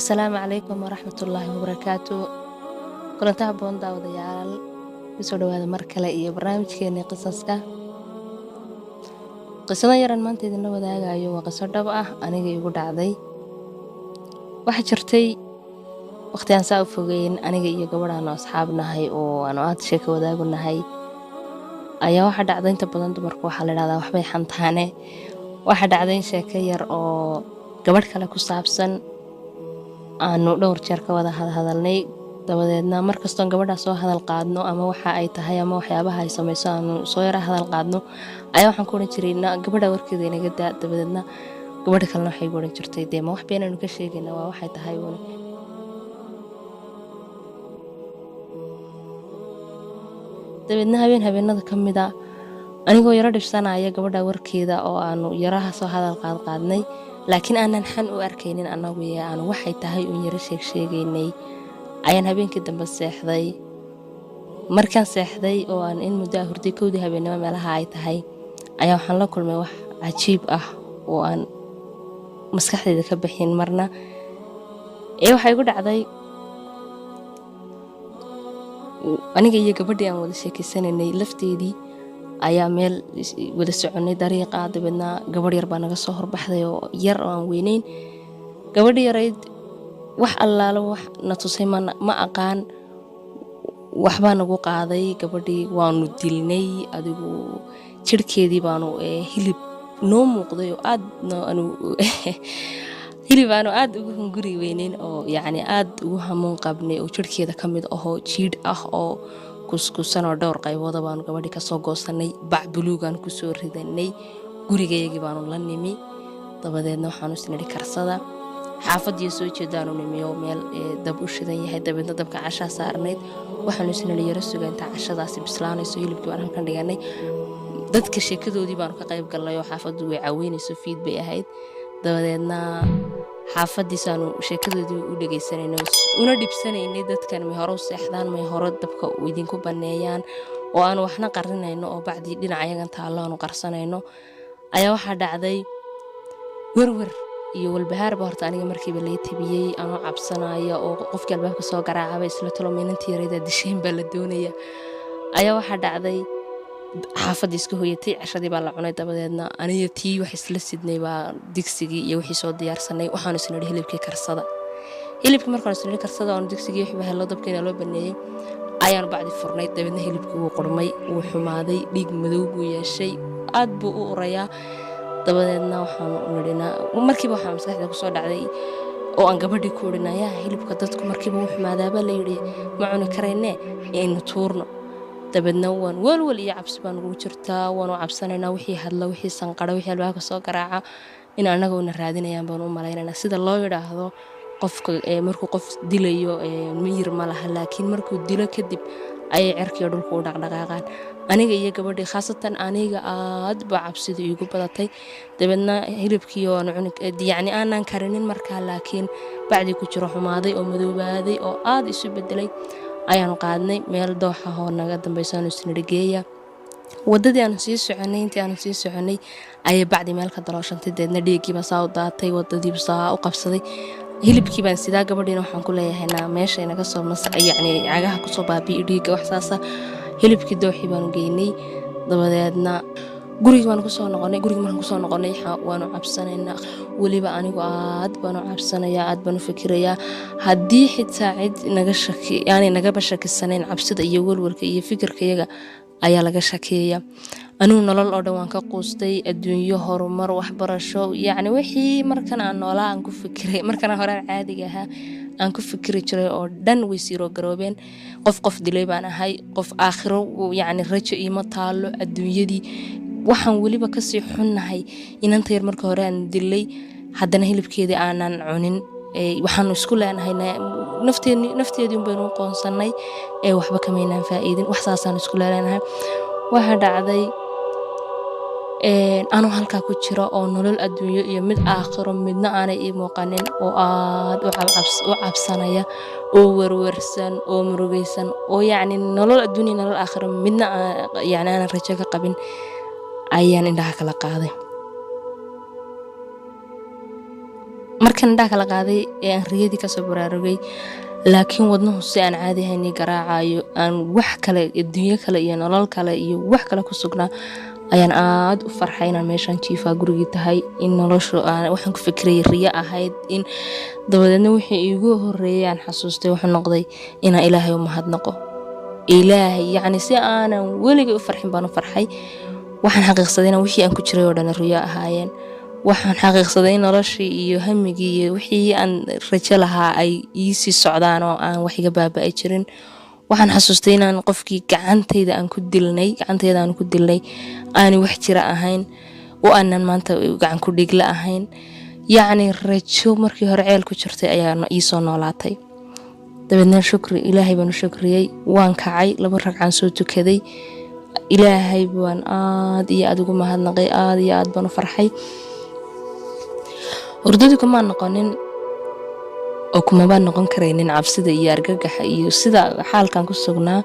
السلام عليكم ورحمة الله وبركاته. كلنتها بوندا وديال kusoo dhawaada mar kale iyo barnaamijkeena qisaska. Qisada yaran maanta idin la wadaagayo waa qiso dhab ah aniga igu dhacday. Waxa jirtay waqti aan saa u fogeyn aniga iyo gabadhaan oo asxaab nahay oo aan aad sheeko wadaagu nahay ayaa waxa dhacday inta badan dumarku waxa la yiraahdaa waxbay xantaane. Waxa dhacday sheeko yar oo gabadh kale ku saabsan aanu dhowr jeer ka wada hadalnay dabadeedna markastoo gabadha soo hadal qaadno ama waxa ay tahay ama waxyaabaha ay samayso aanu soo yara hadal qaadno ayaa waxaan ku oran jiray gabadha warkeeda inaga daa dabadeedna gabadha kalena waxay ku oran jirtay deema wax beenaanu ka sheegaynaa waa waxay tahay uun dabadeedna habeenada ka mid ah anigoo yara dhibsanaya gabadha warkeeda oo aanu yaraha soo hadal qaadnay laakiin aanan xan u arkaynin anagu aanu waxay tahay uun yara sheegaynay ayaan habeenkii dambe seexday markaan seexday oo aan in muddo hurday kowdii habeenimo meelaha ay tahay ayaa waxaan la kulmay wax cajiib ah oo aan maskaxdayda ka bixin marna waxa igu dhacday aniga iyo gabadhii aan wada sheekaysananay lafteedii ayaa meel wada soconay dariiqa dabeedna gabadh yar baa naga soo horbaxday oo yar oo aan weynayn gabadhii yarayd wax allaala wax na tusay ma aqaan waxbaa nagu qaaday gabadhii waanu dilnay adigu jirkeedii baanu hilib noo muuqday oo hilib aanu aad ugu hunguri weynayn oo yacni aad ugu hamuun qabnay oo jirkeeda ka mid ahoo jiidh ah oo kuskusan oo dhowr qaybooda baanu gabadhii ka soo goosanay bac buluugaan ku soo ridanay gurigaygii baanu la nimi dabadeedna waxaanu isnidhi karsada xaafadii soo jeedaanu nimiyo meel dab u shidan yahay dabeedna dabka cashaa saarnayd waxaanu isnidhi yara sugaa intaa cashadaasi bislaanayso hilibkii baan halkan dhiganay dadka sheekadoodii baanu ka qayb galnay oo xaafaddu way caweynayso fiid bay ahayd dabadeedna xaafadiisaanu sheekadoodii u dhegaysanayno una dhibsanaynay dadkan may hore u seexdaan may hore dabka idinku banneeyaan oo aanu waxna qarinayno oo bacdii dhinacayagan taallo aanu qarsanayno ayaa waxaa dhacday werwer iyo walbahaarba horta aniga markiiba lay tabiyey anoo cabsanaya oo qofkii albaabka soo garaacaba isla talo meynantii yarayda disheen baa la doonaya ayaa waxaa dhacday xaafadii iska hoyatay cashadii baa la cunay dabadeedna aniga tii wax isla sidnay baa digsigii iyo wixii soo diyaarsanay waxaanu isnidhi hilibkii markaan isnidhi karsada oon digsigii wixii baa hello dabkiina loo baneeyey ayaanu bacdi furnay dabeedna hilibkii wuu qurmay wuu xumaaday dhiig madow buu yeeshay aad buu u urayaa dabadeedna waxaanu nidhinaa markiiba waxaa maskaxda ku soo dhacday oo aan gabadhii ku odhinayaa hilibka dadku markiiba wuu xumaadaabaa la yidhi ma cuni karaynee aynu tuurno dabeedna waan walwal iyo cabsi baan ugu jirtaa waanu cabsanaynaa wixii hadla wixii sanqara wixii albaabka soo garaaca in annaga una raadinayaan baan u malaynaynaa sida loo yidhaahdo qofka markuu qof dilayo miyir ma laha laakiin markuu dilo kadib ayay cerkiyo dhulku u dhaqdhaqaaqaan aniga iyo gabadhii khaasatan aniga aad baa cabsida iigu badatay dabeedna hilibkii oo yacni aanan karinin markaa laakiin bacdii ku jiro xumaaday oo madoobaaday oo aad isu bedelay ayaanu qaadnay meel dooxa oo naga dambaysaanu isnidhi geeya waddadii aanu sii soconay intii aanu sii soconay ayay bacdii meel ka dalooshantay deedna dhiiggiiba saa u daatay waddadiiba saa u qabsaday hilibkii baan sidaa gabadhiina waxaan ku leeyahaynaa meesha inaga soo yacni cagaha kusoo baabi'i dhiigga wax saasa hilibkii dooxii baanu geynay dabadeedna gurigii markaan kusoo noqonay waanu cabsanaynaa weliba anigu aad baanu cabsanayaa aad baanu fikirayaa haddii xitaa cid nagaba shakisanayn cabsida iyo walwalka iyo fikirkayaga ayaa laga shakeeya anigu nolol oo dhan waan ka quustay adduunyo horumar waxbarasho yacni wixii markan aan noolaa aan ku fikiray markan horaan caadiga ahaa aan ku fikiri jiray oo dhan way siiroo garoobeen qof dilay baan ahay qof aakhiro yacni rajo iima taalo adduunyadii waxaan weliba kasii xunnahay inanta yar marka hore aan dilay haddana hilibkeedii aanan cunin waxaanu isku leenahay nafteedii unbaynu qoonsannay waxba kamaynaan faa'iidin wax saasaan isku leenahay waxaa dhacday anuu halkaa ku jiro oo nolol adduunyo iyo mid aakhiro midna aanay ii muuqanin oo aad u cabsanaya oo werwersan oo murugaysan oo yacni nolol adduunya nolol aakhiro midna yacni aanan rajo ka qabin ayaan indhaha kala qaaday markan indhaha kala qaaday ee aan riyadii kasoo baraarugay laakiin wadnuhu si aan caadi ahayn ii garaacayo aan wax kale adduunyo kale iyo nolol kale iyo wax kale ku sugnaa ayaan aad u farxay inaan meeshaan jiifaa gurigii tahay in noloshu waxaan ku fikirayay riyo ahayd in dabadeedna wixii iigu horeeyay aan xasuustay wuxuu noqday inaan ilaahay u mahadnaqo ilaahay yacni si aanan weligay u farxin baan u farxay waxaan xaqiiqsaday inaan wixii aan ku jiray oo dhan riyo ahaayeen waxaan xaqiiqsaday noloshii iyo hamigii iyo wixii aan rajo lahaa ay ii sii socdaan oo aan wax iga baaba'ay jirin waxaan xasuustay inaan qofkii gacantayda aan ku dilnay aani wax jira ahayn oo aanan maanta gacan ku dhigla ahayn yacni rajo markii hore ceel ku jirtay ayaa ii soo noolaatay dabeedna shukri ilaahay baan u shukriyey waan kacay 2 ragcaan soo tukaday ilaahay baan aad iyo aad ugu mahadnaqay aad iyo aad baan u farxay hurdadu kuma noqonin oo kuma baan noqon karaynin cabsida iyo argagaxa iyo sida xaalkan ku sugnaa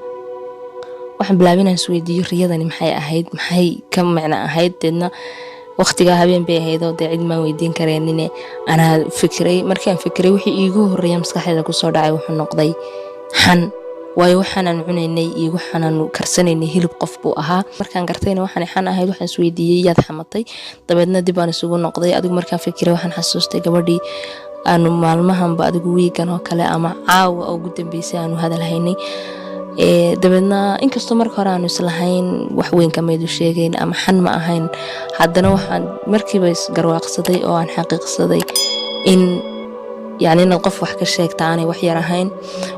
waxaan bilaabay inaan isweydiiyo riyadani maxay ahayd maxay ka macna ahayd deedna waqtiga habeen bay ahayd oo cid ma weydiin kareenine anaa fikiray markii aan fikiray wixii iigu horeeyay maskaxdayda ku soo dhacay wuxuu noqday xan waayo waxaan cunaynay iyo waxaan karsanaynay hilib qof buu ahaa markaan gartayna waxaan xan ahayd waxaan isweydiiyay yaad xamatay dabeedna dib aan isugu noqday adigu markaan fikiray waxaan xasuustay gabadhii aanu maalmahanba adigu wiigan oo kale ama caawa ugu dambeysay aanu hadal haynay dabeedna inkastoo marka hore aanu islahayn wax weyn kamaydu sheegayn ama xan ma ahayn haddana waxaan markiiba isgarwaaqsaday oo aan xaqiiqsaday in يعني إن القف وحكي الشيك تاني وحي رهين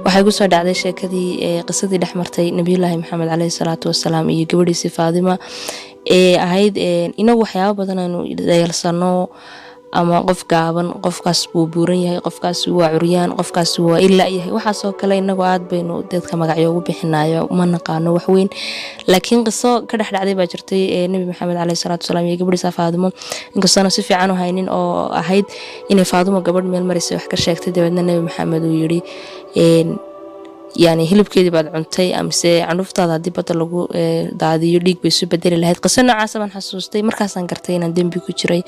وحيقول سود على شيكدي قصتي دحمرتي نبي الله محمد عليه الصلاة والسلام يجبري فاطمة هيد إنه وحياة بدنا إنه يلصنوا أما قف قابن قف كاس بورية قف كاس وعريان قف كاس إلا إيه وحاسو كلا إنه قاعد بينه ديت كما قاعد بحناية وما نقانو وحوين لكن قصة كده حد عدي باجرتي نبي محمد عليه الصلاة والسلام يجبري فاطمة إن قصة نصفي عنه هينين أو هيد إن فاطمة قبل من المرسي وحكي الشيك بدنا نبي محمد ويري يعني هلب كده بعد عنتي أمسي عنفت هذا دي بطلقو دادي يليق بيسو بدل لهاد قصنا عاصما حسوستي مركزان قرتين عن دين بيكو جري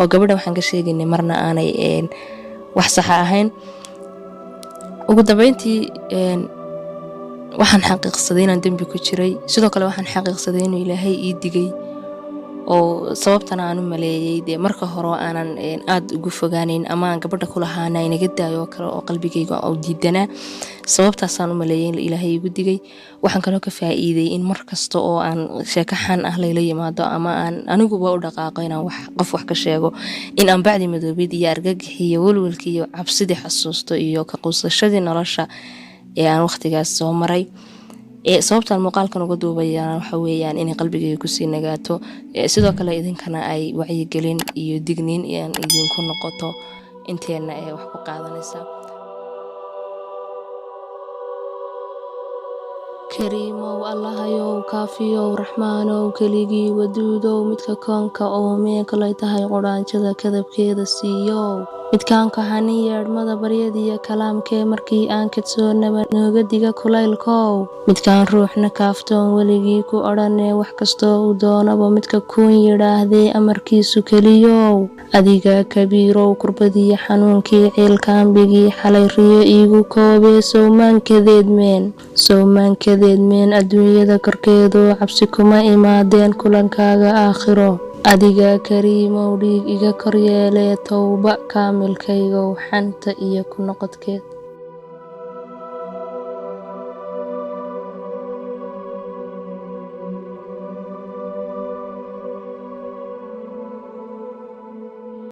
oo gabadha waxaan ka sheegay in marna aanay wax sax ahayn ugu dambeyntii waxaan xaqiiqsaday inaan dambi ku jiray sidoo kale waxaan xaqiiqsaday inuu Ilaahay ii digay oo sababtana aan u maleeyay marka hore aanan aad ugu fogaaneyn ama aan gabadha ku lahaana inaga daayo kale oo qalbigayga oo diidana sababtaas aan u maleeyay in Ilaahay igu digay waxaan kaloo ka faa'iiday in markasta oo aan sheekaxan ah la yimaado ama aan anigu u dhaqaaqo inaan qof wax ka sheego in aan bacdi madoobid iyo argagaxiyo walwalkii iyo cabsidii xasuusto iyo ka quusashadii nolosha ee aan waqtigaas soo maray sababtan muuqaalkan uga duubayaan waxa weeyaan in qalbigayga ku sii nagaato sidoo kale idinkana ay wacyi gelin iyo digniin in idinku noqoto inteena wax ku qaadanaysa كريمو الله يو كافيو رحمانو كليجي ودودو متك كونكا أو ميك ليتهاي قران كذا كذب كذا سيو متكان كهاني يرمض بريدي كلام كمركي أنكت سورنا نوجديك كلايلكو متكان روحنا كافتون وليجي كو أراني وحكستو ودونا ومتك كون يراهدي أمركي سكليو أديكا كبيرو كربدي حنون كي عيل كان بيجي حلي ريو إيجو كوبي سومان كذيد من الدنيا korkeedu cabsi kuma imaadeen kulankaaga aakhiro adiga kariimow dhiig iga koryeelay tawba kaamilkayga xanta iyo ku noqodkeed